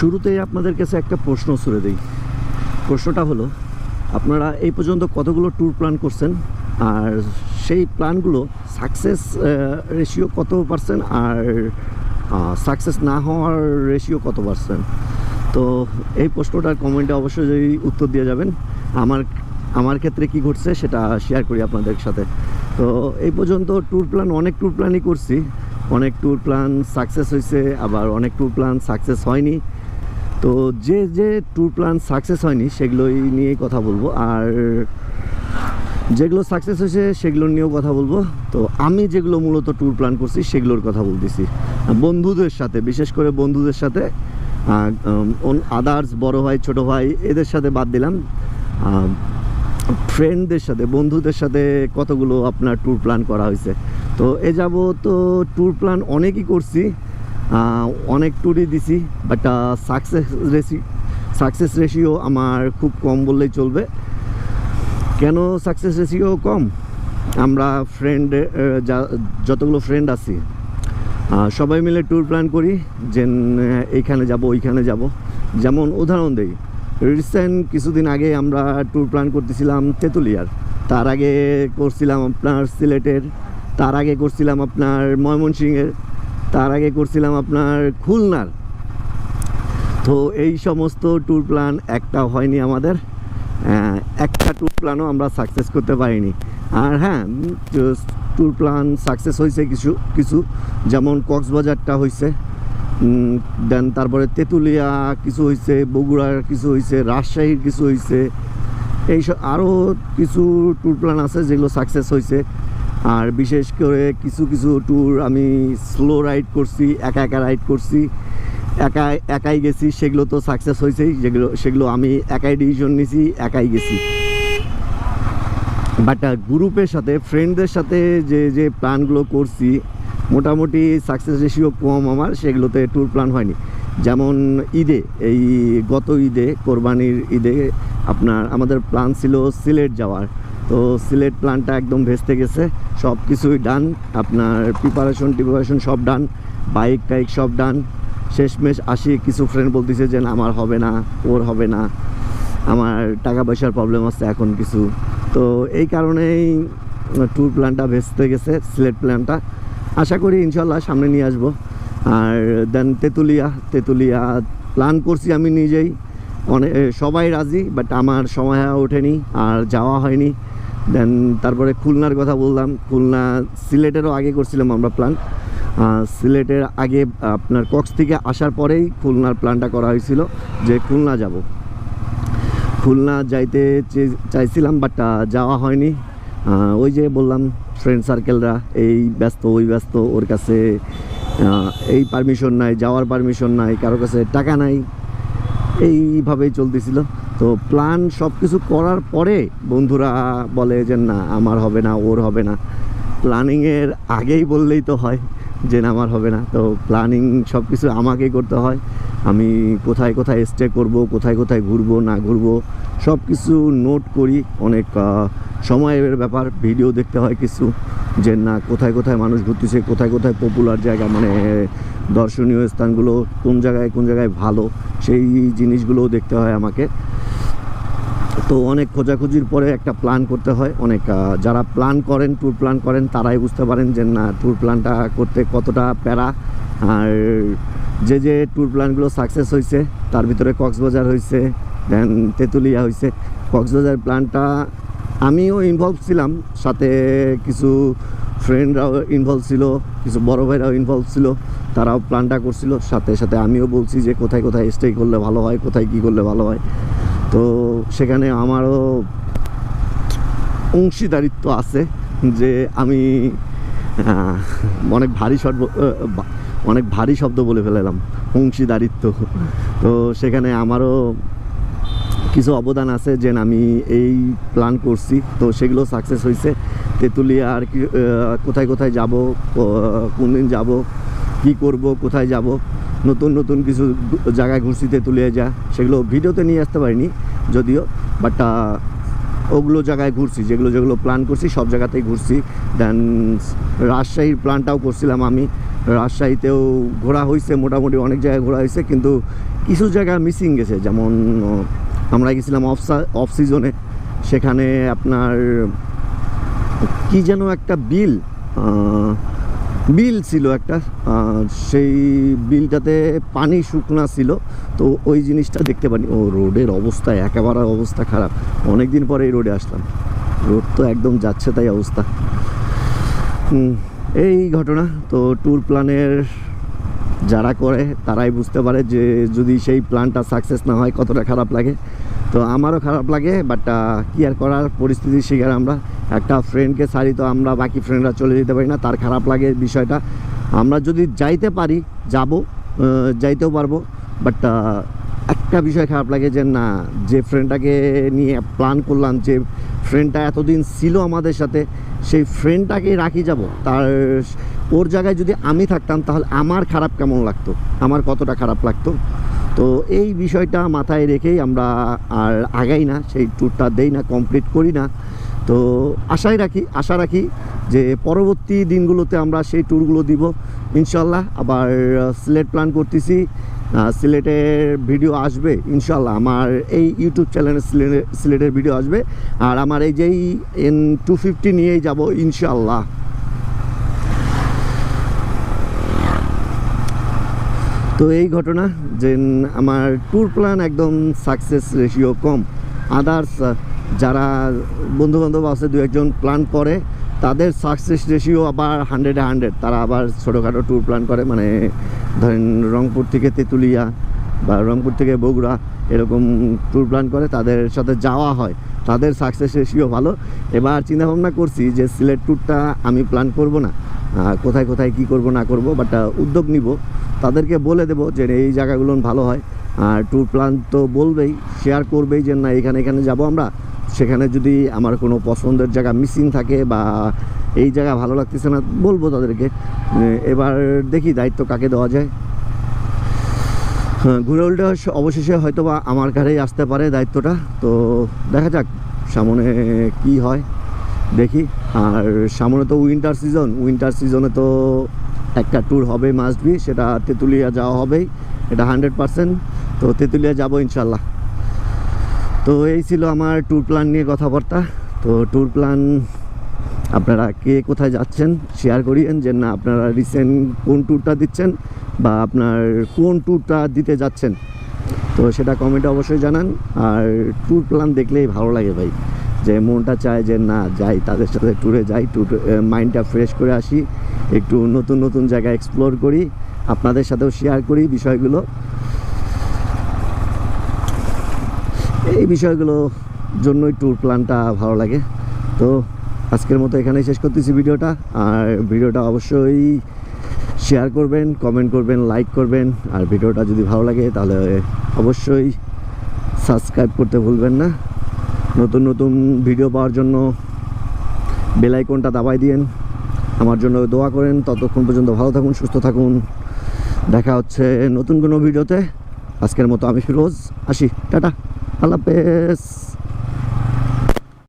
শুরুতেই আপনাদের কাছে একটা প্রশ্ন ছুড়ে দিই। প্রশ্নটা হলো, আপনারা এই পর্যন্ত কতগুলো ট্যুর প্ল্যান করছেন, আর সেই প্ল্যানগুলো সাকসেস রেশিও কত পার্সেন্ট, আর সাকসেস না হওয়ার রেশিও কত পার্সেন্ট? তো এই প্রশ্নটার কমেন্টে অবশ্যই উত্তর দিয়ে যাবেন। আমার ক্ষেত্রে কি ঘটছে সেটা শেয়ার করি আপনাদের সাথে। তো এই পর্যন্ত অনেক ট্যুর প্ল্যানই করছি। অনেক ট্যুর প্ল্যান সাকসেস হয়েছে, আবার অনেক ট্যুর প্ল্যান সাকসেস হয়নি। তো যে ট্যুর প্ল্যান সাকসেস হয়নি সেগুলোই নিয়েই কথা বলবো, আর যেগুলো সাকসেস হয়েছে সেগুলো নিয়েও কথা বলবো। তো আমি যেগুলো মূলত ট্যুর প্ল্যান করছি সেগুলোর কথা বলতেছি বন্ধুদের সাথে, বিশেষ করে বন্ধুদের সাথে। আদার্স বড় ভাই ছোট ভাই এদের সাথে বাদ দিলাম, ফ্রেন্ডদের সাথে বন্ধুদের সাথে কতগুলো আপনার ট্যুর প্ল্যান করা হয়েছে। তো তো ট্যুর প্ল্যান অনেকই করছি, অনেক ট্যুরই দিছি, বাট সাকসেস রেশিও আমার খুব কম বললেই চলবে। কেন সাকসেস রেশিও কম? আমরা যতগুলো ফ্রেন্ড আছি সবাই মিলে ট্যুর প্ল্যান করি, যে এইখানে যাব ওইখানে যাব। যেমন উদাহরণ দেই, রিসেন্ট কিছুদিন আগে আমরা ট্যুর প্ল্যান করতেছিলাম তেঁতুলিয়ার, তার আগে করছিলাম আপনার সিলেটের, তার আগে করছিলাম আপনার ময়মনসিংহের, তার আগে করছিলাম আপনার খুলনার। তো এই সমস্ত ট্যুর প্ল্যান একটা হয়নি আমাদের, একটা ট্যুর প্ল্যানও আমরা সাকসেস করতে পারিনি। আর হ্যাঁ, ট্যুর প্ল্যান সাকসেস হয়েছে কিছু, যেমন কক্সবাজারটা হয়েছে, দেন তারপরে তেঁতুলিয়া কিছু হয়েছে, বগুড়ার কিছু হয়েছে, রাজশাহীর কিছু হয়েছে, এইসব আরও কিছু ট্যুর প্ল্যান আছে যেগুলো সাকসেস হয়েছে। আর বিশেষ করে কিছু ট্যুর আমি স্লো রাইড করছি, একা রাইড করছি, একাই গেছি, সেগুলো তো সাকসেস হয়েছেই। সেগুলো আমি একাই ডিসিশন নিয়েছি, একাই গেছি। বাট গ্রুপের সাথে, ফ্রেন্ডদের সাথে যে প্ল্যানগুলো করছি, মোটামুটি সাকসেস রেশিও কম আমার, সেগুলোতে ট্যুর প্ল্যান হয়নি। যেমন এই গত ঈদে, কোরবানির ঈদে আমাদের প্ল্যান ছিল সিলেট যাওয়ার। তো সিলেট প্ল্যানটা একদম ভেস্তে গেছে, সব কিছুই ডান, আপনার প্রিপারেশন সব ডান, বাইক সব ডান। শেষমেশ কিছু ফ্রেন্ড বলতেছে যে আমার হবে না, ওর হবে না, আমার টাকা পয়সার প্রবলেম আছে এখন কিছু। তো এই কারণেই ট্যুর প্ল্যানটা ভেস্তে গেছে, সিলেট প্ল্যানটা। আশা করি ইনশাল্লাহ সামনে নিয়ে আসবো। আর দেন তেঁতুলিয়া প্ল্যান করছি আমি নিজেই, সবাই রাজি, বাট আমার সময় ওঠেনি আর যাওয়া হয়নি। দেন তারপরে খুলনার কথা বললাম, সিলেটেরও আগে করছিলাম আমরা প্ল্যান। সিলেটের আগে আপনার কক্স থেকে আসার পরেই খুলনার প্ল্যানটা করা হয়েছিল যে খুলনা যাব। খুলনা যাইতে চাইছিলাম, বাট যাওয়া হয়নি। ওই যে বললাম, ফ্রেন্ড সার্কেলরা এই ব্যস্ত ওই ব্যস্ত, ওর কাছে এই পারমিশন নাই, যাওয়ার পারমিশন নাই, কারো কাছে টাকা নাই, এইভাবেই চলতেছিল। তো প্ল্যান সব কিছু করার পরে বন্ধুরা বলে যে না আমার হবে না, ওর হবে না। প্ল্যানিংয়ের আগেই বললেই তো হয় যে না আমার হবে না। তো প্ল্যানিং সব কিছু আমাকেই করতে হয়। আমি কোথায় স্টে করব, কোথায় ঘুরবো না ঘুরবো, সব কিছু নোট করি। অনেক সময়ের ব্যাপার, ভিডিও দেখতে হয় কিছু, যে না কোথায় মানুষ ঘুরতেছে, কোথায় পপুলার জায়গা, মানে দর্শনীয় স্থানগুলো কোন জায়গায় ভালো, সেই জিনিসগুলোও দেখতে হয় আমাকে। তো অনেক খোঁজাখুঁজির পরে একটা প্ল্যান করতে হয়। অনেক যারা ট্যুর প্ল্যান করেন তারাই বুঝতে পারেন যে না ট্যুর প্ল্যানটা করতে কতটা প্যারা। আর যে ট্যুর প্ল্যানগুলো সাকসেস হয়েছে তার ভিতরে কক্সবাজার হয়েছে, দেন তেঁতুলিয়া হয়েছে। কক্সবাজার প্ল্যানটা আমিও ইনভলভ ছিলাম, সাথে কিছু ফ্রেন্ডরাও ইনভলভ ছিল, কিছু বড় ভাইরাও ইনভলভ ছিল, তারাও প্ল্যানটা করছিল। সাথে আমিও বলছি যে কোথায় স্টে করলে ভালো হয়, কোথায় কী করলে ভালো হয়। তো সেখানে আমারও অংশীদারিত্ব আছে, যে আমি অনেক ভারী শব্দ বলে ফেলাম, অংশীদারিত্ব। তো সেখানে আমারও কিছু অবদান আছে, যে আমি এই প্ল্যান করছি, তো সেগুলো সাকসেস হয়েছে। তেঁতুলিয়া আর কি কোথায় যাব, কোন দিন যাব, কী করব, কোথায় যাব, নতুন কিছু জায়গায় ঘুরছি তেঁতুলিয়া সেগুলো ভিডিওতে নিয়ে আসতে পারিনি যদিও, বাট ওগুলো জায়গায় ঘুরছি, যেগুলো প্ল্যান করছি সব জায়গাতেই ঘুরছি। দেন রাজশাহীর প্ল্যানটাও করছিলাম আমি, রাজশাহীতেও ঘোরা হয়েছে, মোটামুটি অনেক জায়গায় ঘোরা হয়েছে, কিন্তু কিছু জায়গা মিসিং গেছে। যেমন আমরা গেছিলাম অফ সিজনে, সেখানে আপনার কি যেন একটা বিল ছিল একটা, সেই বিলটাতে পানি শুকনা ছিল, তো ওই জিনিসটা দেখতে পারি। ও রোডের অবস্থা একেবারে অবস্থা খারাপ, অনেক দিন পরে এই রোডে আসলাম, রোড তো একদম যাচ্ছে তাই অবস্থা। এই ঘটনা তো ট্যুর প্ল্যানের যারা করে তারাই বুঝতে পারে যে যদি সেই প্ল্যানটা সাকসেস না হয় কতটা খারাপ লাগে। তো আমারও খারাপ লাগে, বাট কি আর করার, পরিস্থিতির শিকার আমরা। একটা ফ্রেন্ডকে ছাড়ি তো আমরা বাকি ফ্রেন্ডরা চলে যেতে পারি না, তার খারাপ লাগে বিষয়টা। আমরা যদি যাইতে পারি যাইতেও পারবো, বাট একটা বিষয় খারাপ লাগে যে না, যে ফ্রেন্ডটাকে নিয়ে প্ল্যান করলাম, যে ফ্রেন্ডটা এতদিন ছিল আমাদের সাথে, সেই ফ্রেন্ডটাকে রাখি যাব, তার ওর জায়গায় যদি আমি থাকতাম তাহলে আমার খারাপ কেমন লাগতো, আমার কতটা খারাপ লাগতো। তো এই বিষয়টা মাথায় রেখেই আমরা আর আগাই না, সেই ট্যুরটা দেই না, কমপ্লিট করি না। তো আশা রাখি যে পরবর্তী দিনগুলোতে আমরা সেই ট্যুরগুলো দিব ইনশাল্লাহ। আবার সিলেট প্ল্যান করতেছি, সিলেটের ভিডিও আসবে ইনশাল্লাহ, আমার এই ইউটিউব চ্যানেলে সিলেটের ভিডিও আসবে। আর আমার এই যেই N250 নিয়েই যাব ইনশাল্লাহ। তো এই ঘটনা যে আমার ট্যুর প্ল্যান একদম সাকসেস রেশিও কম। আদার্স যারা বন্ধুবান্ধব আছে দু একজন প্ল্যান করে, তাদের সাকসেস রেশিও আবার 100-এ 100। তারা আবার ছোটোখাটো ট্যুর প্ল্যান করে, মানে ধরেন রংপুর থেকে তেঁতুলিয়া বা রংপুর থেকে বগুড়া এরকম ট্যুর প্ল্যান করে, তাদের সাথে যাওয়া হয়, তাদের সাকসেস রেশিও ভালো। এবার চিন্তাভাবনা করছি যে সিলেট ট্যুরটা আমি প্ল্যান করব না, কোথায় কোথায় কী করব না করব, বাট উদ্যোগ নিব, তাদেরকে বলে দেবো যে এই জায়গাগুলো ভালো হয়। আর ট্যুর প্ল্যান তো বলবেই, শেয়ার করবেই যে না এখানে যাব আমরা। সেখানে যদি আমার কোনো পছন্দের জায়গা মিসিং থাকে বা এই জায়গা ভালো লাগতেছে না, বলবো তাদেরকে। এবার দেখি দায়িত্ব কাকে দেওয়া যায়। ঘুরে উল্টে অবশেষে হয়তো বা আমার কাছেই আসতে পারে দায়িত্বটা। তো দেখা যাক সামনে কি হয়, দেখি। আর সামনে তো উইন্টার সিজনে তো একটা ট্যুর হবে মাস্ট বি, সেটা তেঁতুলিয়া যাওয়া হবেই, এটা 100%। তো তেঁতুলিয়া যাব ইনশাল্লাহ। তো এই ছিল আমার ট্যুর প্ল্যান নিয়ে কথাবার্তা। তো ট্যুর প্ল্যান আপনারা কে কোথায় যাচ্ছেন শেয়ার করিয়েন, যে না আপনারা রিসেন্ট কোন ট্যুরটা দিচ্ছেন বা আপনার কোন ট্যুরটা দিতে যাচ্ছেন, তো সেটা কমেন্টে অবশ্যই জানান। আর ট্যুর প্ল্যান দেখলেই ভালো লাগে ভাই, যে মনটা চায় যে না যাই, তাদের সাথে ট্যুরে যাই, মাইন্ডটা ফ্রেশ করে আসি, একটু নতুন নতুন জায়গা এক্সপ্লোর করি, আপনাদের সাথেও শেয়ার করি বিষয়গুলো। এই বিষয়গুলোর জন্যই ট্যুর প্ল্যানটা ভালো লাগে। তো আজকের মতো এখানেই শেষ করতেছি ভিডিওটা। আর ভিডিওটা অবশ্যই শেয়ার করবেন, কমেন্ট করবেন, লাইক করবেন। আর ভিডিওটা যদি ভালো লাগে তাহলে অবশ্যই সাবস্ক্রাইব করতে ভুলবেন না। নতুন নতুন ভিডিও পাওয়ার জন্য বেল আইকনটা দাবাই দিয়েন, আমার জন্য দোয়া করেন। ততক্ষণ পর্যন্ত ভালো থাকুন, সুস্থ থাকুন, দেখা হচ্ছে নতুন কোনো ভিডিওতে। আজকের মতো আমি ফিরোজ আসি, টাটা, আল্লাহ হাফেজ।